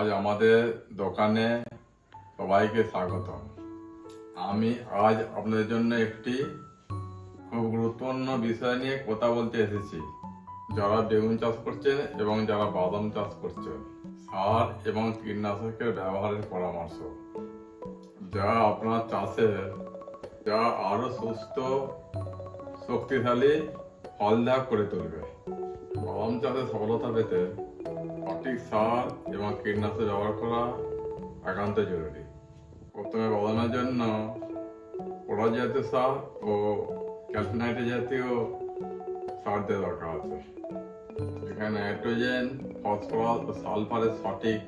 আজ আমাদের দোকানে সবাইকে স্বাগত। আমি আজ আপনাদের জন্য একটি খুব গুরুত্বপূর্ণ বিষয় নিয়ে কথা বলতে এসেছি। যারা বেগুন চাষ করছেন এবং যারা বাদাম চাষ করছেন, সার এবং কীটনাশকের ব্যবহারের পরামর্শ, যা আপনার চাষের আরো সুস্থ, শক্তিশালী, ফলদায়ক করে তুলবে। বাদাম চাষে সফলতা পেতে সঠিক সার এবং কীটনাশক ব্যবহার করা একান্ত জরুরি। প্রথমে বাদামের জন্য পটাশ জাতীয় সার ও ক্যালসিনাইট জাতীয় সার দেওয়া দরকার আছে। এখানে নাইট্রোজেন, ফসফরাস ও সালফারের সঠিক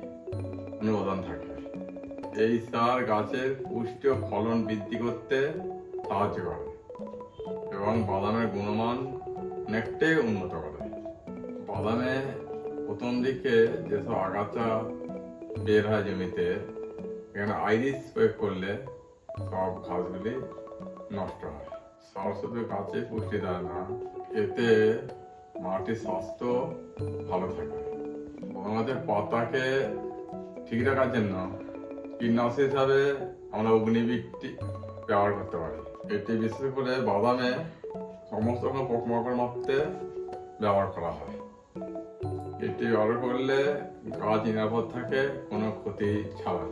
অনুপাদান থাকে। এই সার গাছের পুষ্টি ও ফলন বৃদ্ধি করতে সাহায্য করে এবং বাদামের গুণমান অনেকটাই উন্নত করে। বাদামে প্রথম দিকে যেসব আগাছা বের হয় জমিতে, এখানে আইরিস প্রয়োগ করলে সব ঘাসগুলি নষ্ট হয়। সার শুধু গাছে পুষ্টি দেয় না, এতে মাটির স্বাস্থ্য ভালো থাকে। বাদামের পাতাকে ঠিক রাখার জন্য কীটনাশক হিসাবে আমরা অগ্নিবীজটি ব্যবহার করতে পারি। এটি বিশেষ করে বাদামে সমস্ত রকম পোকামাকড় মারতে ব্যবহার করা হয়। এটি ব্যবহার করলে গাছ নিরাপদ থাকে কোনো ক্ষতি ছাড়াই।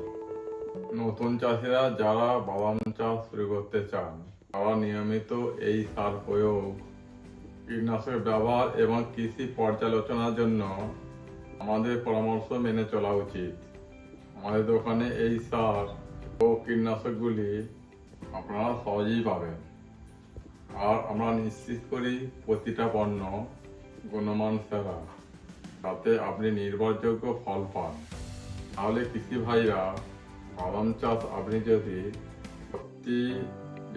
নতুন চাষিরা যারা বাদাম চাষ শুরু করতে চান, তারা নিয়মিত এই সার প্রয়োগ, কীটনাশকের ব্যবহার এবং কৃষি পর্যালোচনার জন্য আমাদের পরামর্শ মেনে চলা উচিত। আমাদের দোকানে এই সার ও কীটনাশকগুলি আপনারা সহজেই পাবেন, আর আমরা নিশ্চিত করি প্রতিটা পণ্য গুণমান সেরা, তাতে আপনি নির্ভরযোগ্য ফল পান। তাহলে কৃষি ভাইরা, বাদাম চাষ আপনি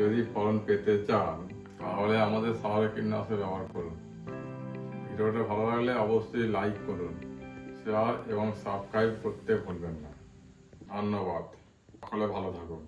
যদি ফলন পেতে চান, তাহলে আমাদের সার কীটনাশক ব্যবহার করুন। ভিডিওটা ভালো লাগলে অবশ্যই লাইক করুন, শেয়ার এবং সাবস্ক্রাইব করতে ভুলবেন না। ধন্যবাদ। সকলে ভালো থাকুন।